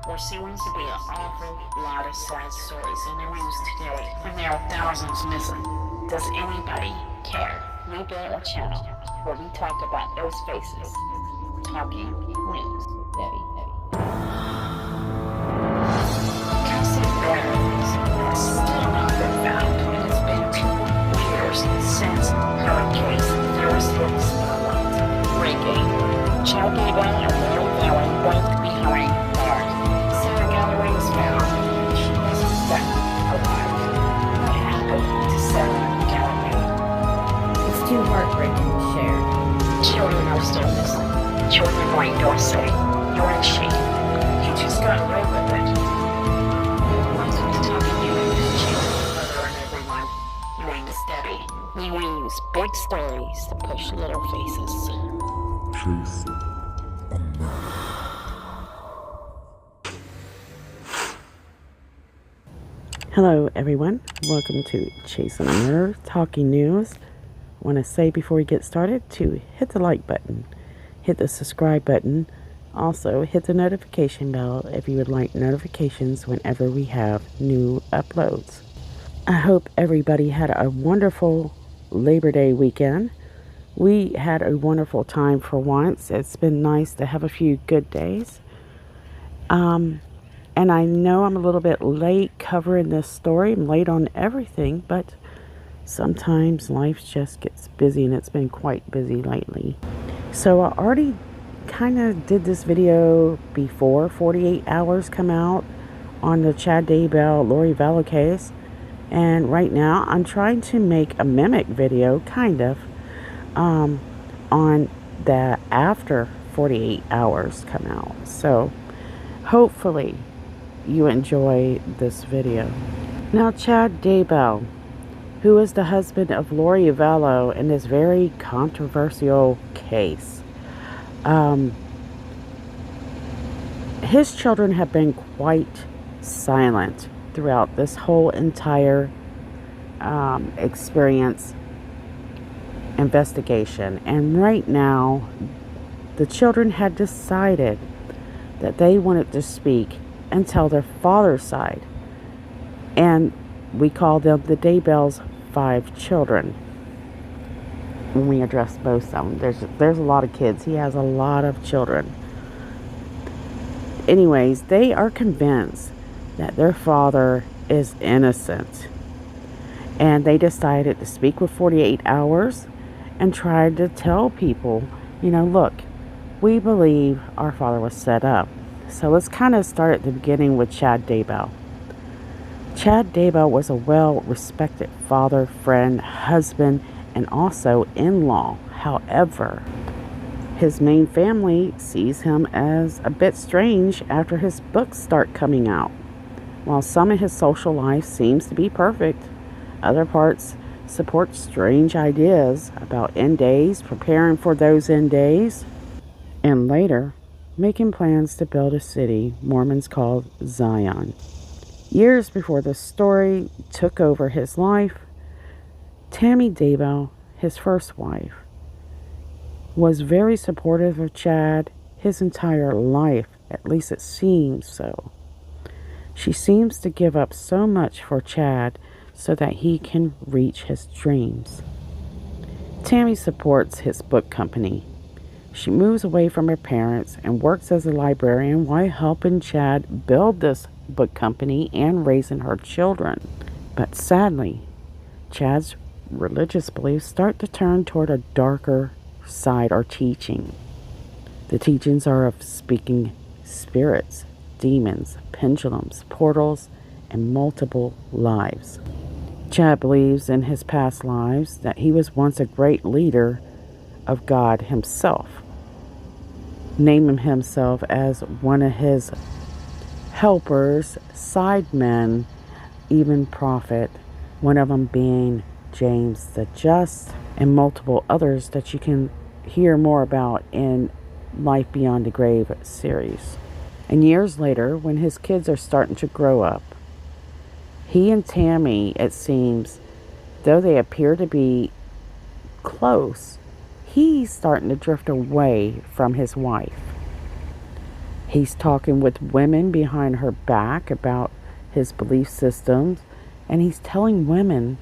There seems to be an awful lot of sad stories in the news today, and there are thousands missing. Does anybody care? We built a channel where we talk about those faces. Talking News with Debbie. Cassie Barnes has still not been found, and it's been 2 years since her case first hit the spotlight. Breaking. Chad Daybell and Lori Vallow both behind bars. Sarah Galloway was found. She wasn't found alive. What happened to Sarah Galloway? It's too heartbreaking to share. Children are still missing. Children like Dorsey. You're in shame. You just got away with it. Welcome to Talking News. Hello everyone. My name is Debbie. We use big stories to push little faces. Hello everyone, welcome to Chasing a Murder Talking News. I want to say before we get started to hit the like button, hit the subscribe button, also hit the notification bell if you would like notifications whenever we have new uploads. I hope everybody had a wonderful Labor Day weekend. We had a wonderful time for once. It's been nice to have a few good days. And I know I'm a little bit late covering this story. I'm late on everything, but sometimes life just gets busy, and it's been quite busy lately. So I already kind of did this video before 48 hours come out on the Chad Daybell, Lori Vallow case. And right now I'm trying to make a mimic video, kind of, on the after 48 hours come out. So hopefully you enjoy this video. Now, Chad Daybell, who is the husband of Lori Vallow in this very controversial case, his children have been quite silent throughout this whole entire investigation. And right now, the children had decided that they wanted to speak and tell their father's side. And we call them the Daybell's 5 children when we address both of them. There's a lot of kids. He has a lot of children. Anyways, they are convinced that their father is innocent. And they decided to speak with 48 hours and tried to tell people, you know, look, we believe our father was set up. So let's kind of start at the beginning with Chad Daybell. Chad Daybell was a well-respected father, friend, husband, and also in-law. However, his main family sees him as a bit strange after his books start coming out. While some of his social life seems to be perfect, other parts support strange ideas about end days, preparing for those end days, and later making plans to build a city Mormons call Zion. Years before the story took over his life, Tammy Daybell, his first wife, was very supportive of Chad his entire life. At least it seems so. She seems to give up so much for Chad so that he can reach his dreams. Tammy supports his book company. She moves away from her parents and works as a librarian while helping Chad build this book company and raising her children. But sadly, Chad's religious beliefs start to turn toward a darker side or teaching. The teachings are of speaking spirits, demons, pendulums, portals, and multiple lives. Chad believes in his past lives that he was once a great leader of God himself, naming himself as one of his helpers, side men, even prophet, one of them being James the Just, and multiple others that you can hear more about in Life Beyond the Grave series. And years later, when his kids are starting to grow up, he and Tammy, it seems, though they appear to be close, he's starting to drift away from his wife. He's talking with women behind her back about his belief systems, and he's telling women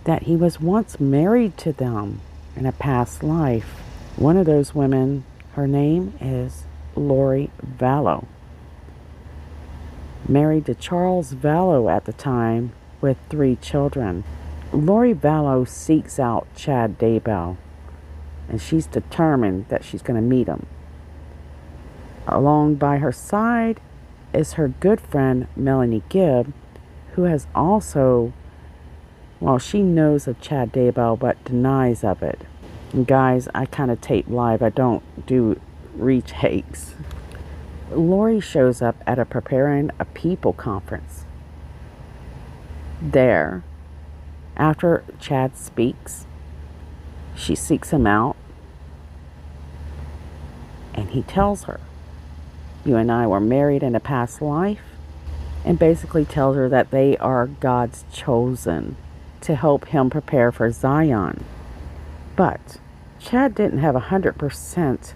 that he was once married to them in a past life. One of those women, her name is Lori Vallow, married to Charles Vallow at the time with 3 children. Lori Vallow seeks out Chad Daybell, and she's determined that she's going to meet him. Along by her side is her good friend Melanie Gibb, who has also, well, she knows of Chad Daybell but denies of it. And guys, I kind of tape live. I don't do retakes. Lori shows up at a Preparing a People conference. There, after Chad speaks, she seeks him out, and he tells her, "You and I were married in a past life," and basically tells her that they are God's chosen to help him prepare for Zion. But Chad didn't have 100%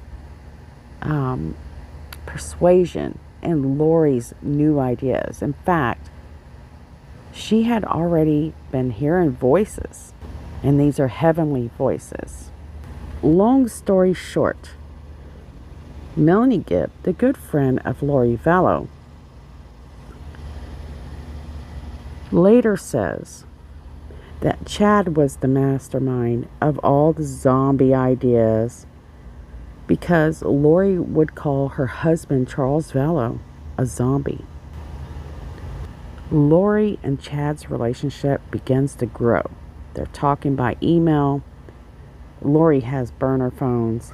persuasion in Lori's new ideas. In fact, she had already been hearing voices, and these are heavenly voices. Long story short, Melanie Gibb, the good friend of Lori Vallow, later says that Chad was the mastermind of all the zombie ideas because Lori would call her husband, Charles Vallow, a zombie. Lori and Chad's relationship begins to grow. They're talking by email. Lori has burner phones,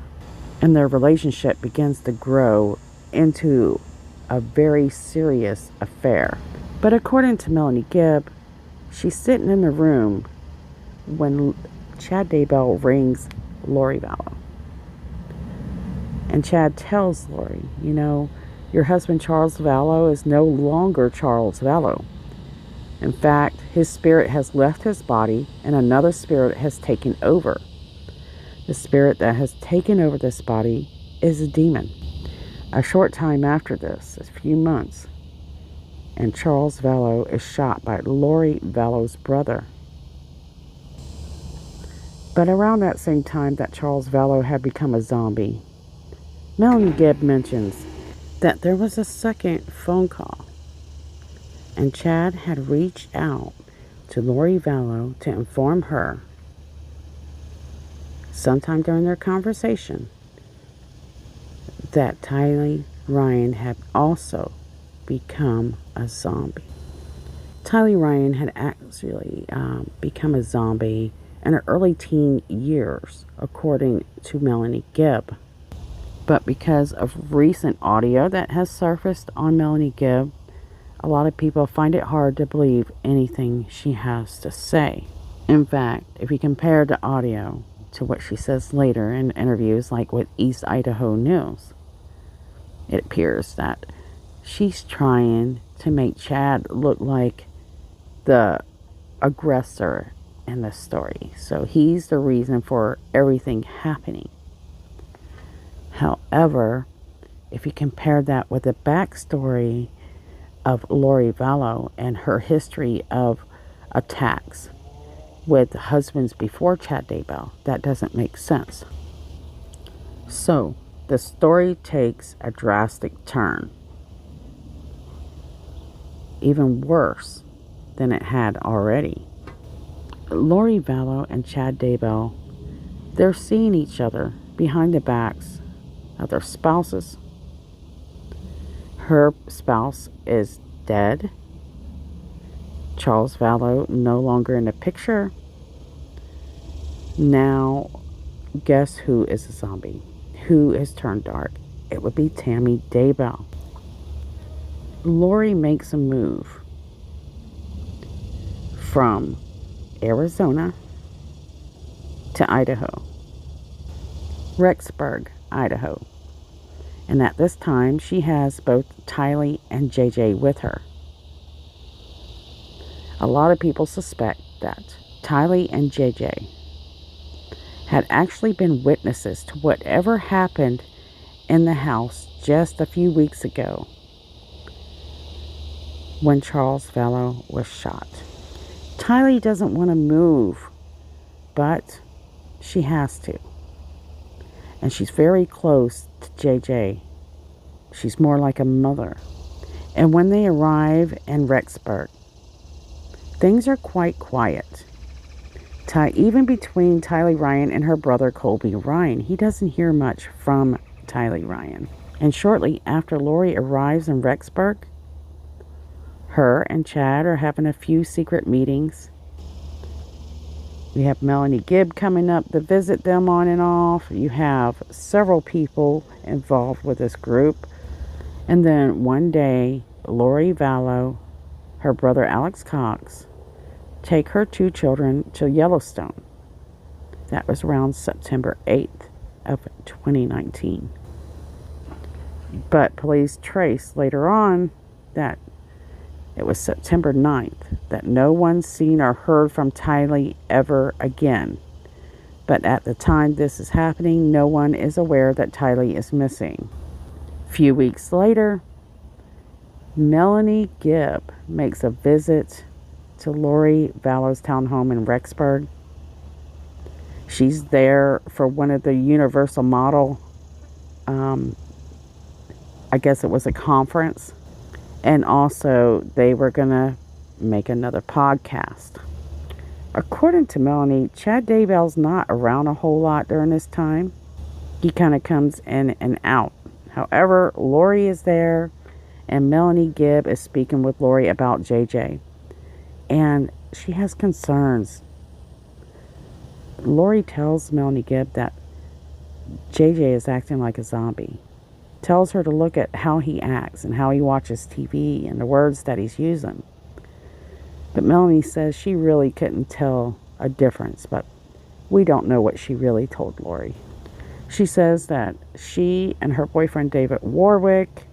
and their relationship begins to grow into a very serious affair. But according to Melanie Gibb, she's sitting in the room when Chad Daybell rings Lori Vallow. And Chad tells Lori, you know, your husband Charles Vallow is no longer Charles Vallow. In fact, his spirit has left his body and another spirit has taken over. The spirit that has taken over this body is a demon. A short time after this, a few months, and Charles Vallow is shot by Lori Vallow's brother. But around that same time that Charles Vallow had become a zombie, Melanie Gibb mentions that there was a second phone call, and Chad had reached out to Lori Vallow to inform her sometime during their conversation that Tylee Ryan had also become a zombie. Tylee Ryan had actually become a zombie in her early teen years, according to Melanie Gibb. But because of recent audio that has surfaced on Melanie Gibb, a lot of people find it hard to believe anything she has to say. In fact, if you compare the audio to what she says later in interviews like with East Idaho News, it appears that she's trying to make Chad look like the aggressor in the story. So he's the reason for everything happening. However, if you compare that with the backstory of Lori Vallow and her history of attacks with husbands before Chad Daybell, that doesn't make sense. So the story takes a drastic turn, even worse than it had already. Lori Vallow and Chad Daybell, they're seeing each other behind the backs of their spouses. Her spouse is dead. Charles Vallow no longer in the picture. Now, guess who is a zombie? Who has turned dark? It would be Tammy Daybell. Lori makes a move from Arizona to Idaho, Rexburg, Idaho. And at this time, she has both Tylee and JJ with her. A lot of people suspect that Tylee and JJ had actually been witnesses to whatever happened in the house just a few weeks ago when Charles Vallow was shot. Tylee doesn't want to move, but she has to. And she's very close to JJ. She's more like a mother. And when they arrive in Rexburg, things are quite quiet. Even between Tylee Ryan and her brother Colby Ryan, he doesn't hear much from Tylee Ryan. And shortly after Lori arrives in Rexburg, her and Chad are having a few secret meetings. We have Melanie Gibb coming up to visit them on and off. You have several people involved with this group. And then one day, Lori Vallow, her brother Alex Cox, take her 2 children to Yellowstone. That was around September 8th of 2019. But police traced later on that it was September 9th that no one seen or heard from Tylee ever again. But at the time this is happening, no one is aware that Tylee is missing. A few weeks later, Melanie Gibb makes a visit to Lori Vallow's townhome in Rexburg. She's there for one of the Universal Model, I guess it was a conference. And also, they were going to make another podcast. According to Melanie, Chad Daybell's not around a whole lot during this time. He kind of comes in and out. However, Lori is there, and Melanie Gibb is speaking with Lori about JJ. And she has concerns. Lori tells Melanie Gibb that JJ is acting like a zombie. Tells her to look at how he acts and how he watches TV and the words that he's using. But Melanie says she really couldn't tell a difference, but we don't know what she really told Lori. She says that she and her boyfriend David Warwick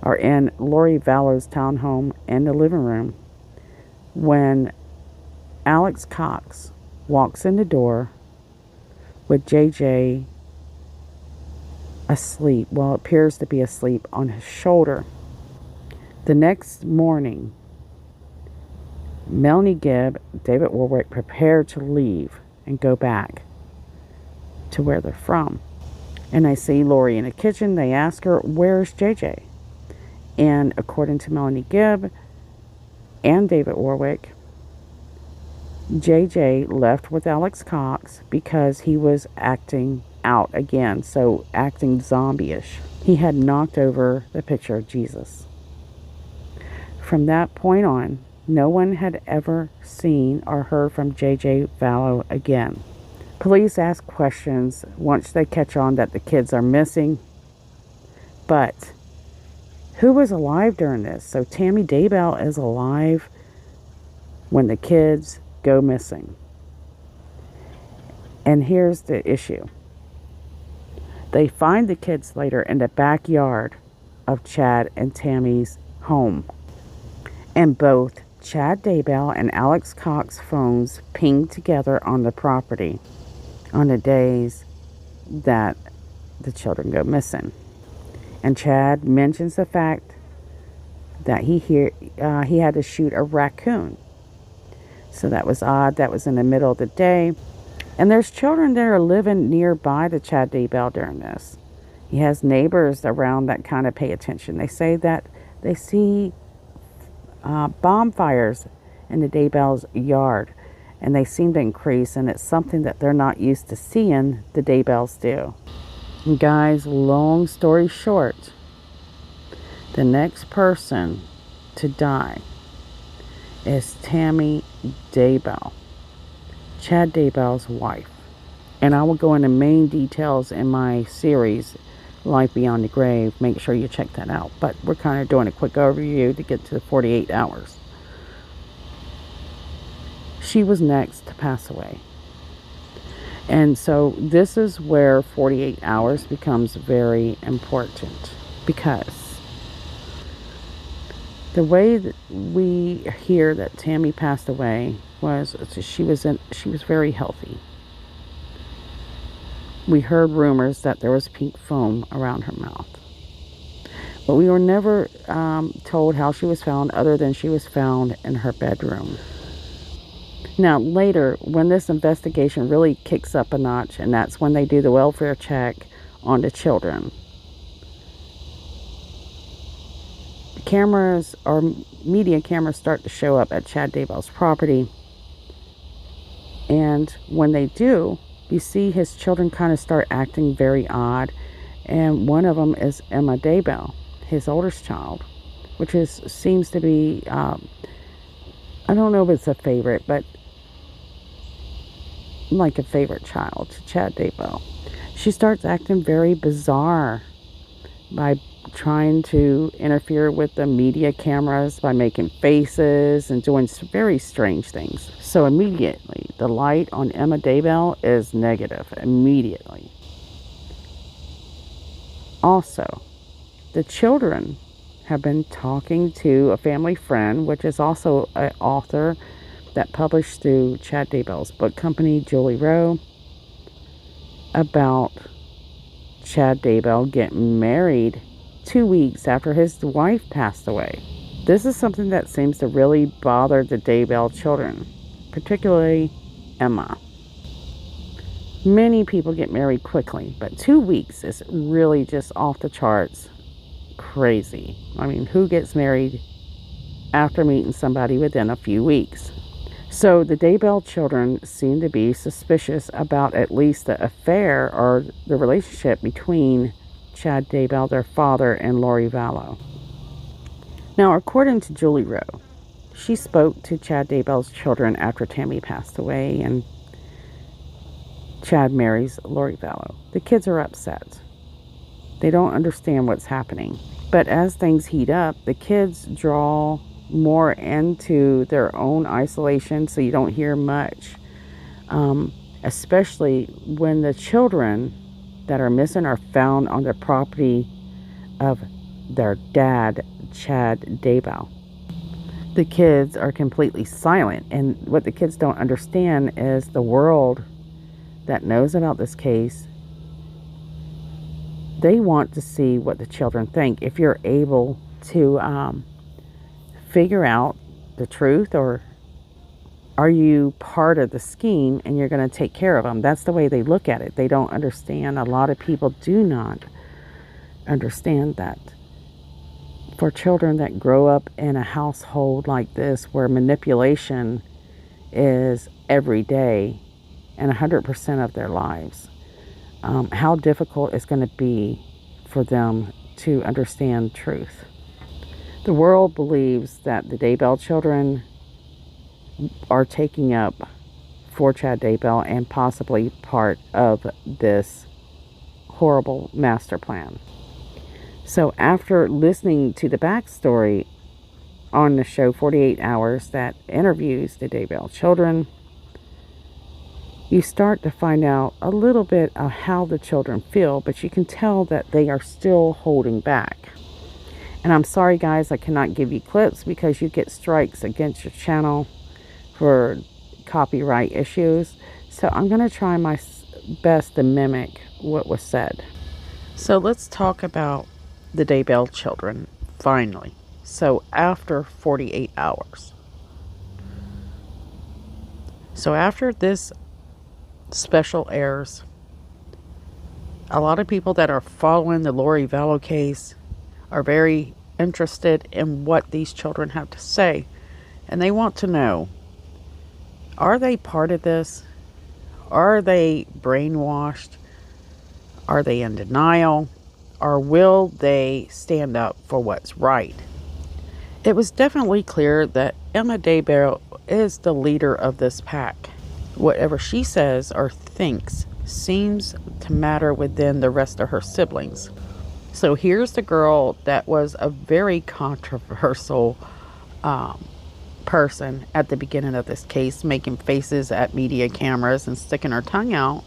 are in Lori Vallow's townhome in the living room when Alex Cox walks in the door with JJ asleep, well, appears to be asleep on his shoulder. The next morning, Melanie Gibb, David Warwick prepared to leave and go back to where they're from. And they see Lori in the kitchen. They ask her, where's JJ? And according to Melanie Gibb and David Warwick, JJ left with Alex Cox because he was acting out again, so acting zombie-ish. He had knocked over the picture of Jesus. From that point on, no one had ever seen or heard from JJ Vallow again. Police ask questions once they catch on that the kids are missing. But who was alive during this? So Tammy Daybell is alive when the kids go missing. And here's the issue. They find the kids later in the backyard of Chad and Tammy's home. And both Chad Daybell and Alex Cox's phones pinged together on the property on the days that the children go missing. And Chad mentions the fact that he had to shoot a raccoon. So that was odd. That was in the middle of the day. And there's children that are living nearby to Chad Daybell during this. He has neighbors around that kind of pay attention. They say that they see bonfires in the Daybell's yard. And they seem to increase. And it's something that they're not used to seeing the Daybells do. And guys, long story short, the next person to die is Tammy Daybell, Chad Daybell's wife. And I will go into main details in my series, Life Beyond the Grave. Make sure you check that out. But we're kind of doing a quick overview to get to the 48 hours. She was next to pass away. And so this is where 48 hours becomes very important, because the way that we hear that Tammy passed away was she was very healthy. We heard rumors that there was pink foam around her mouth. But we were never told how she was found, other than she was found in her bedroom. Now, later, when this investigation really kicks up a notch, and that's when they do the welfare check on the children. Cameras, or media cameras, start to show up at Chad Daybell's property. And when they do, you see his children kind of start acting very odd. And one of them is Emma Daybell, his oldest child, which seems to be, I don't know if it's a favorite, but like a favorite child to Chad Daybell. She starts acting very bizarre by trying to interfere with the media cameras by making faces and doing very strange things. So immediately, the light on Emma Daybell is negative. Immediately. Also, the children have been talking to a family friend, which is also an author that published through Chad Daybell's book company, Julie Rowe, about Chad Daybell getting married 2 weeks after his wife passed away. This is something that seems to really bother the Daybell children, particularly Emma. Many people get married quickly, but 2 weeks is really just off the charts crazy. I mean, who gets married after meeting somebody within a few weeks? So the Daybell children seem to be suspicious about at least the affair or the relationship between Chad Daybell, their father, and Lori Vallow. Now, according to Julie Rowe, she spoke to Chad Daybell's children after Tammy passed away and Chad marries Lori Vallow. The kids are upset. They don't understand what's happening. But as things heat up, the kids draw more into their own isolation, so you don't hear much. Especially when the children that are missing are found on the property of their dad, Chad Daybell. The kids are completely silent, and what the kids don't understand is the world that knows about this case, they want to see what the children think. If you're able to figure out the truth, or are you part of the scheme and you're going to take care of them? That's the way they look at it. They don't understand. A lot of people do not understand that for children that grow up in a household like this, where manipulation is every day and 100% of their lives, how difficult it's going to be for them to understand truth. The world believes that the Daybell children are taking up for Chad Daybell and possibly part of this horrible master plan. So after listening to the backstory on the show 48 Hours that interviews the Daybell children, you start to find out a little bit of how the children feel, but you can tell that they are still holding back. And I'm sorry, guys, I cannot give you clips because you get strikes against your channel for copyright issues. So I'm going to try my best to mimic what was said. So let's talk about the Daybell children, finally. So after 48 hours. So after this special airs, a lot of people that are following the Lori Vallow case are very interested in what these children have to say, and they want to know, are they part of this? Are they brainwashed? Are they in denial? Or will they stand up for what's right? It was definitely clear that Emma Daybell is the leader of this pack. Whatever she says or thinks seems to matter within the rest of her siblings. So here's the girl that was a very controversial person at the beginning of this case, making faces at media cameras and sticking her tongue out,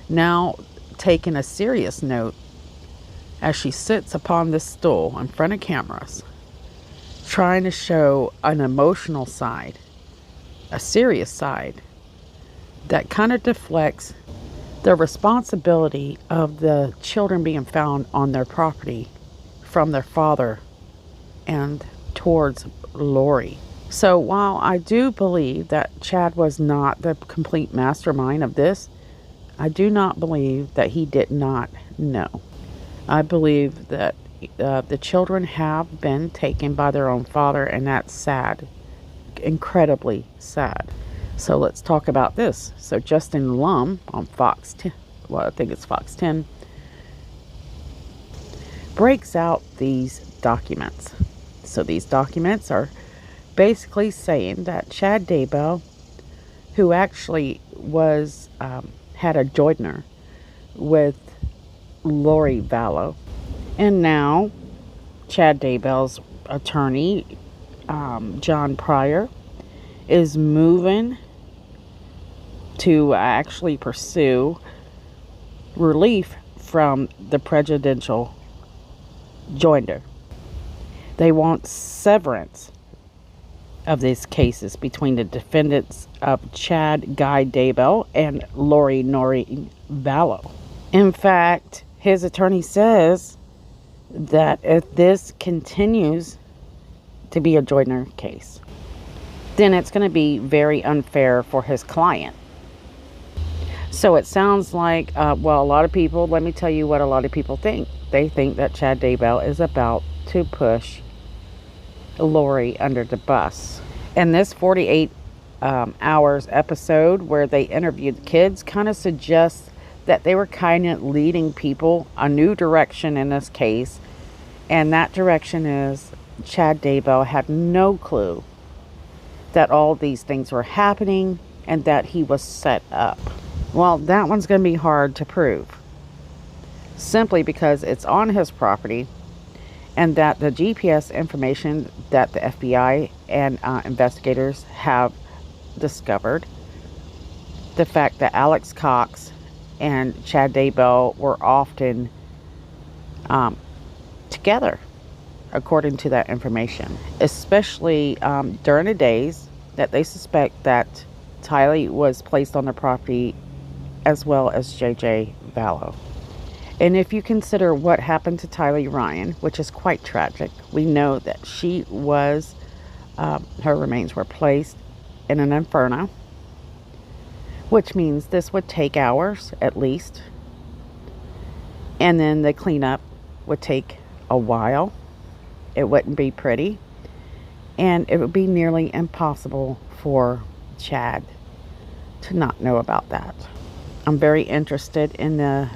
now taking a serious note as she sits upon this stool in front of cameras, trying to show an emotional side, a serious side, that kind of deflects the responsibility of the children being found on their property from their father and towards Lori. So while I do believe that Chad was not the complete mastermind of this, I do not believe that he did not know. I believe that the children have been taken by their own father, and that's sad, incredibly sad. So let's talk about this. So Justin Lum on Fox 10, well, I think it's Fox 10, breaks out these documents. So these documents are basically saying that Chad Daybell, who actually was had a joiner with Lori Vallow, and now Chad Daybell's attorney, John Pryor, is moving to actually pursue relief from the prejudicial joinder. They want severance of these cases between the defendants of Chad Guy Daybell and Lori Vallow. In fact, his attorney says that if this continues to be a joiner case, then it's going to be very unfair for his client. So it sounds like, well, a lot of people, let me tell you what a lot of people think. They think that Chad Daybell is about to push Lori under the bus. And this 48 hours episode where they interviewed the kids kind of suggests that they were kind of leading people a new direction in this case. And that direction is Chad Daybell had no clue that all these things were happening and that he was set up. Well, that one's going to be hard to prove, simply because it's on his property, and that the GPS information that the FBI and investigators have discovered, the fact that Alex Cox and Chad Daybell were often together, according to that information, especially during the days that they suspect that Tylee was placed on the property, as well as JJ Vallow. And if you consider what happened to Tylee Ryan, which is quite tragic, we know that she was, her remains were placed in an inferno, which means this would take hours at least. And then the cleanup would take a while. It wouldn't be pretty. And it would be nearly impossible for Chad to not know about that. I'm very interested in the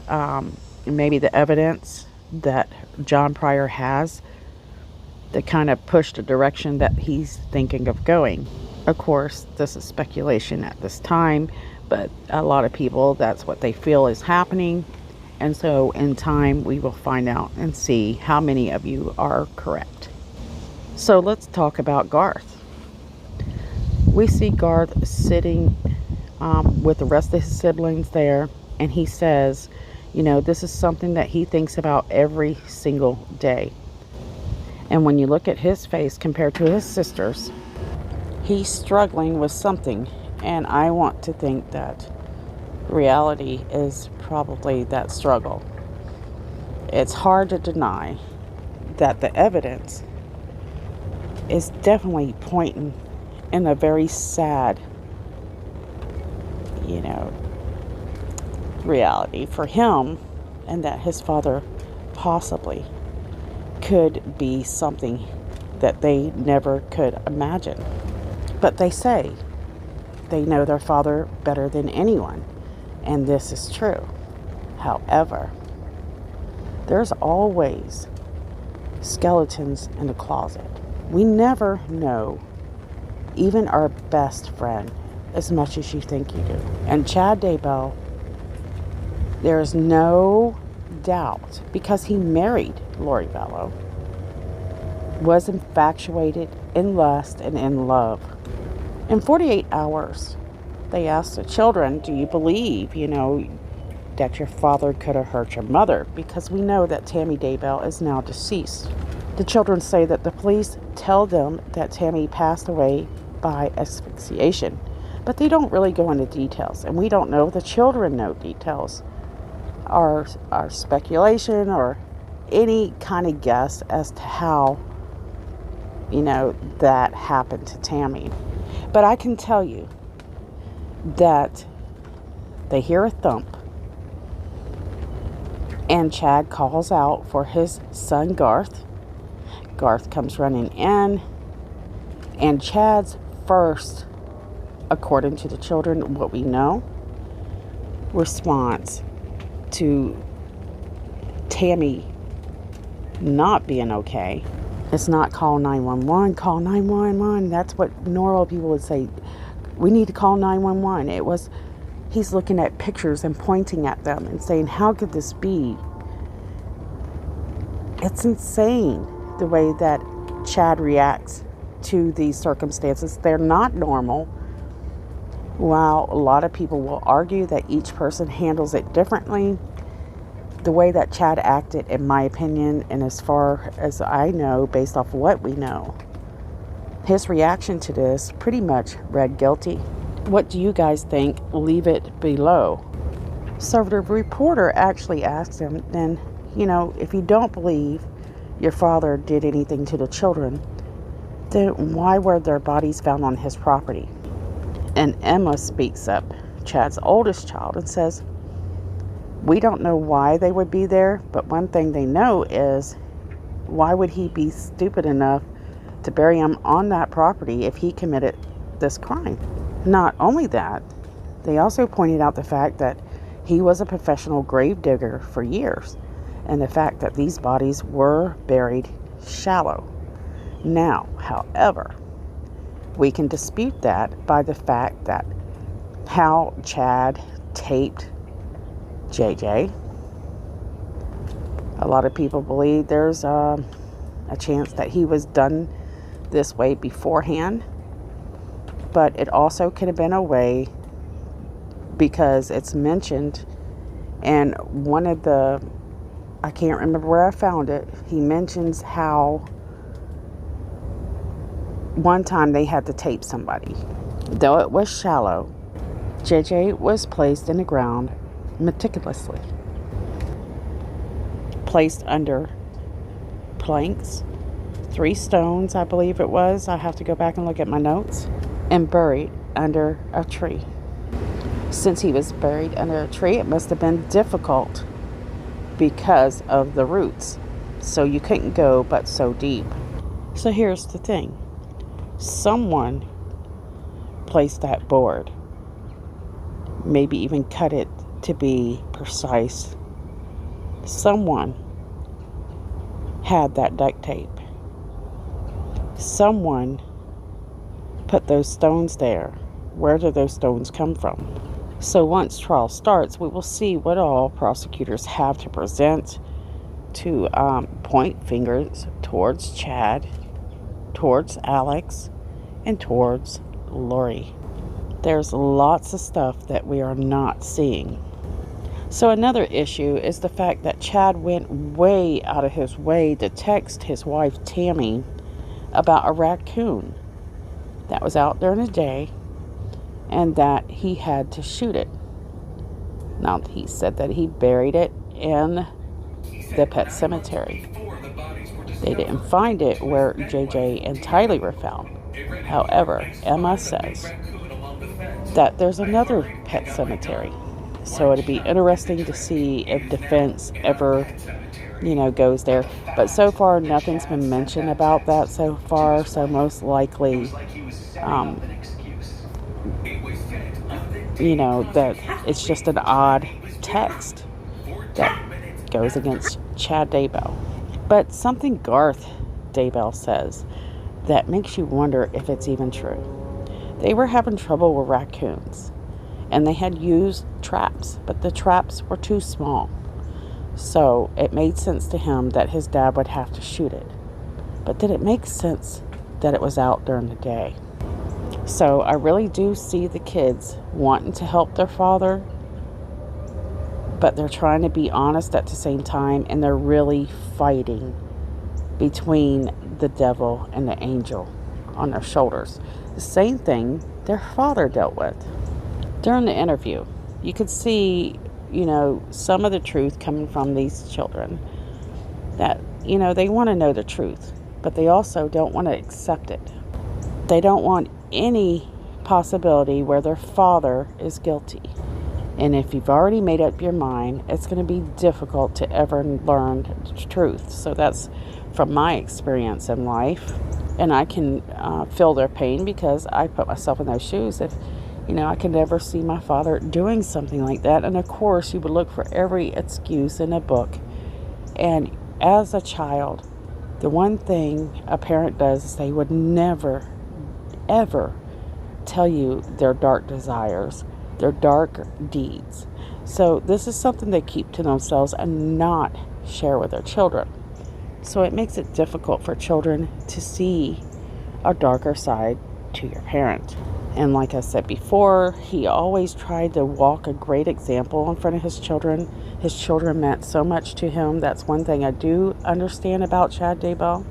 maybe the evidence that John Pryor has that kind of push the direction that he's thinking of going. Of course, this is speculation at this time, but a lot of people, that's what they feel is happening. And so in time, we will find out and see how many of you are correct. So let's talk about Garth. We see Garth sitting with the rest of his siblings there, and he says, you know, this is something that he thinks about every single day. And when you look at his face compared to his sisters, he's struggling with something. And I want to think that reality is probably that struggle. It's hard to deny that the evidence is definitely pointing in a very sad, you know, reality for him, and that his father possibly could be something that they never could imagine. But they say they know their father better than anyone, and this is true. However, there's always skeletons in the closet. We never know even our best friend as much as you think you do. And Chad Daybell, there's no doubt, because he married Lori Vallow, was infatuated, in lust, and in love. In 48 hours, they asked the children, do you believe, you know, that your father could have hurt your mother? Because we know that Tammy Daybell is now deceased. The children say that the police tell them that Tammy passed away by asphyxiation, but they don't really go into details, and we don't know. The children know details. Our speculation or any kind of guess as to how, that happened to Tammy. But I can tell you that they hear a thump, and Chad calls out for his son Garth. Garth comes running in, and Chad's first, according to the children, what we know, response to Tammy not being okay. It's not call 911, call 911. That's what normal people would say. We need to call 911. It was, he's looking at pictures and pointing at them and saying, how could this be? It's insane the way that Chad reacts to these circumstances. They're not normal. While a lot of people will argue that each person handles it differently, the way that Chad acted, in my opinion, and as far as I know, based off of what we know, his reaction to this pretty much read guilty. What do you guys think? Leave it below. So the reporter actually asked him, then, if you don't believe your father did anything to the children, then why were their bodies found on his property? And Emma speaks up, Chad's oldest child, and says, we don't know why they would be there, but one thing they know is, why would he be stupid enough to bury him on that property if he committed this crime? Not only that, they also pointed out the fact that he was a professional grave digger for years, and the fact that these bodies were buried shallow. Now, however, we can dispute that by the fact that how Chad taped JJ. A lot of people believe there's a chance that he was done this way beforehand, but it also could have been a way, because it's mentioned, and one of the, I can't remember where I found it, he mentions how one time they had to tape somebody. Though it was shallow, JJ was placed in the ground meticulously, placed under planks, 3 stones, I believe it was. I have to go back and look at my notes. And buried under a tree. Since he was buried under a tree, it must have been difficult because of the roots. So you couldn't go but so deep. So here's the thing. Someone placed that board, maybe even cut it to be precise. Someone had that duct tape. Someone put those stones there. Where do those stones come from? So once trial starts, we will see what all prosecutors have to present to point fingers towards Chad, towards Alex, and towards Lori. There's lots of stuff that we are not seeing. So another issue is the fact that Chad went way out of his way to text his wife Tammy about a raccoon that was out during the day and that he had to shoot it. Now, he said that he buried it in the pet cemetery. They didn't find it where JJ and Tylee were found. However, Emma says that there's another pet cemetery. So it'd be interesting to see if defense ever, goes there. But so far, nothing's been mentioned about that so far. So most likely, that it's just an odd text that goes against Chad Daybell. But something Garth Daybell says that makes you wonder if it's even true. They were having trouble with raccoons, and they had used traps, but the traps were too small. So it made sense to him that his dad would have to shoot it. But did it make sense that it was out during the day? So I really do see the kids wanting to help their father, but they're trying to be honest at the same time, and they're really fighting between the devil and the angel on their shoulders. The same thing their father dealt with. During the interview, you could see, some of the truth coming from these children. that, they want to know the truth, but they also don't want to accept it. They don't want any possibility where their father is guilty. And if you've already made up your mind, it's going to be difficult to ever learn the truth. So that's from my experience in life. And I can feel their pain because I put myself in those shoes. If, I could never see my father doing something like that. And of course, you would look for every excuse in a book. And as a child, the one thing a parent does is they would never, ever tell you their dark desires, their dark deeds. So this is something they keep to themselves and not share with their children. So it makes it difficult for children to see a darker side to your parent. And like I said before, he always tried to walk a great example in front of his children. His children meant so much to him. That's one thing I do understand about Chad Daybell.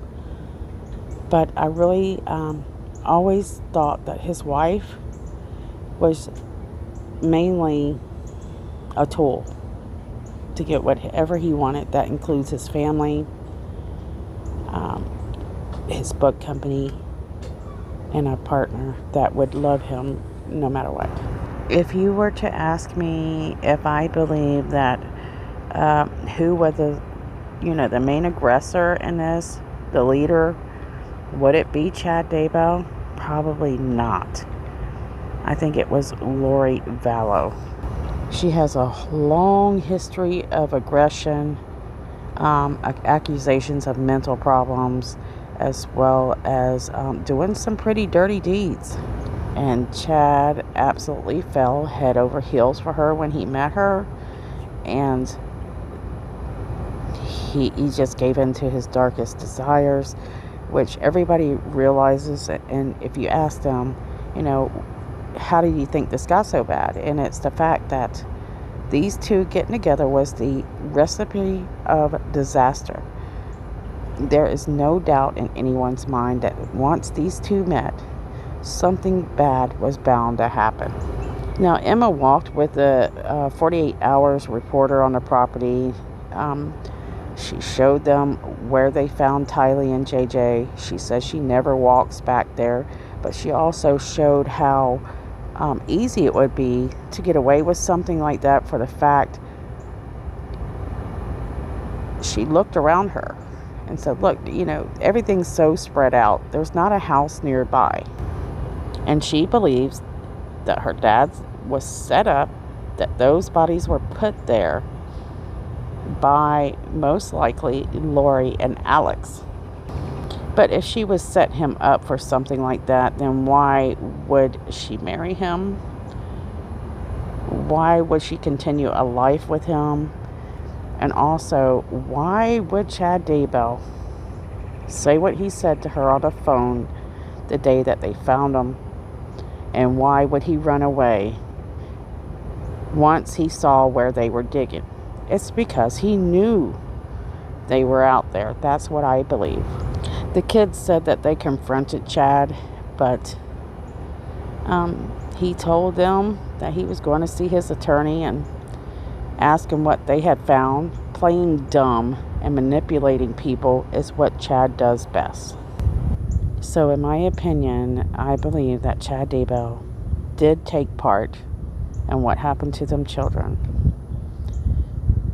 But I really always thought that his wife was mainly a tool to get whatever he wanted. That includes his family, his book company, and a partner that would love him no matter what. If you were to ask me if I believe that who was the main aggressor in this, the leader, would it be Chad Daybell? Probably not. I think it was Lori Vallow. She has a long history of aggression, accusations of mental problems, as well as doing some pretty dirty deeds. And Chad absolutely fell head over heels for her when he met her. And he just gave in to his darkest desires, which everybody realizes. And if you ask them, how do you think this got so bad? And it's the fact that these two getting together was the recipe of disaster. There is no doubt in anyone's mind that once these two met, something bad was bound to happen. Now, Emma walked with the 48 Hours reporter on the property. She showed them where they found Tylee and JJ. She says she never walks back there, but she also showed how easy it would be to get away with something like that, for the fact she looked around her and said, look, everything's so spread out. There's not a house nearby. And she believes that her dad was set up, that those bodies were put there by most likely Lori and Alex. But if she was set him up for something like that, then why would she marry him? Why would she continue a life with him? And also, why would Chad Daybell say what he said to her on the phone the day that they found him? And why would he run away once he saw where they were digging? It's because he knew they were out there. That's what I believe. The kids said that they confronted Chad, but he told them that he was going to see his attorney and ask him what they had found. Playing dumb and manipulating people is what Chad does best. So in my opinion, I believe that Chad Daybell did take part in what happened to them children.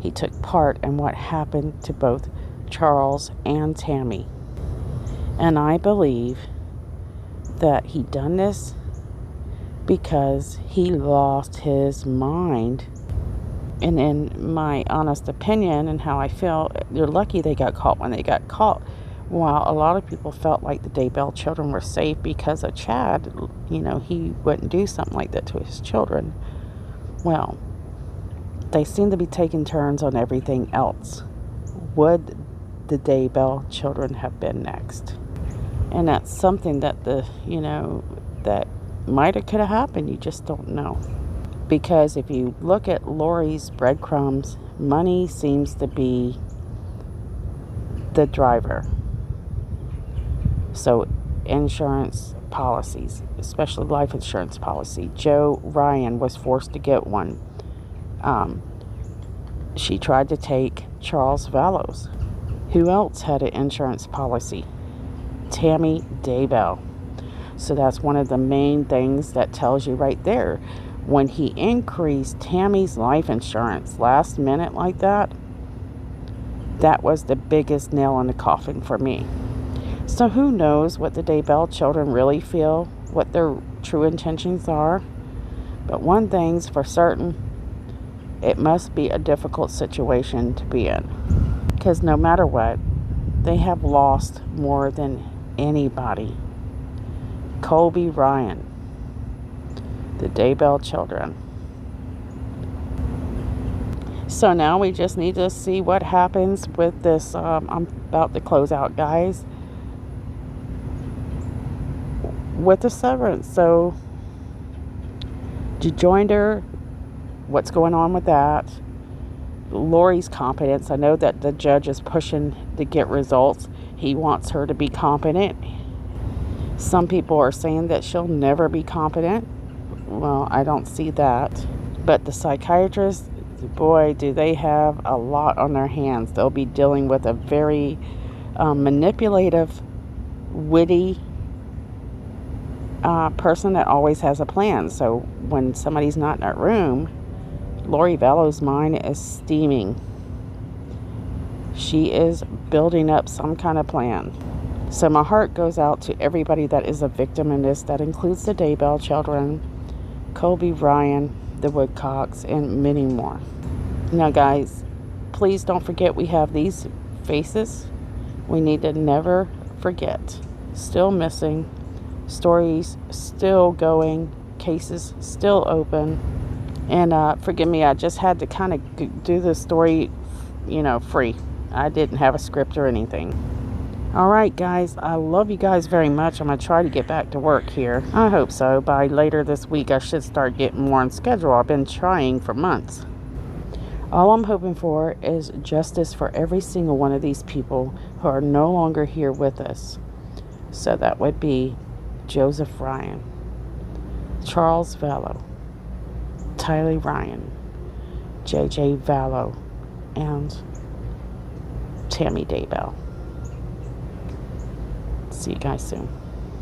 He took part in what happened to both Charles and Tammy. And I believe that he done this because he lost his mind. And in my honest opinion and how I feel, they're lucky they got caught when they got caught. While a lot of people felt like the Daybell children were safe because of Chad, he wouldn't do something like that to his children. Well, they seem to be taking turns on everything else. Would the Daybell children have been next? And that's something that that might have could have happened. You just don't know. Because if you look at Lori's breadcrumbs, money seems to be the driver. So insurance policies, especially life insurance policy. Joe Ryan was forced to get one. She tried to take Charles Vallow's. Who else had an insurance policy? Tammy Daybell. So that's one of the main things that tells you right there. When he increased Tammy's life insurance last minute like that, that was the biggest nail in the coffin for me. So who knows what the Daybell children really feel, what their true intentions are. But one thing's for certain, it must be a difficult situation to be in. Because no matter what, they have lost more than anybody. Colby Ryan, the Daybell children. So now we just need to see what happens with this. I'm about to close out, guys, with the severance. So you joined her. What's going on with that? Lori's competence. I know that the judge is pushing to get results. He wants her to be competent. Some people are saying that she'll never be competent. Well, I don't see that. But the psychiatrists, boy, do they have a lot on their hands. They'll be dealing with a very manipulative, witty person that always has a plan. So when somebody's not in that room, Lori Vallow's mind is steaming. She is building up some kind of plan. So my heart goes out to everybody that is a victim in this. That includes the Daybell children, Colby Ryan, the Woodcocks, and many more. Now, guys, please don't forget we have these faces. We need to never forget. Still missing. Stories still going. Cases still open. And forgive me, I just had to kind of do the story, free. I didn't have a script or anything. All right, guys, I love you guys very much. I'm going to try to get back to work here. I hope so. By later this week, I should start getting more on schedule. I've been trying for months. All I'm hoping for is justice for every single one of these people who are no longer here with us. So that would be Joseph Ryan, Charles Vallow, Tylee Ryan, JJ Vallow, and Tammy Daybell. See you guys soon.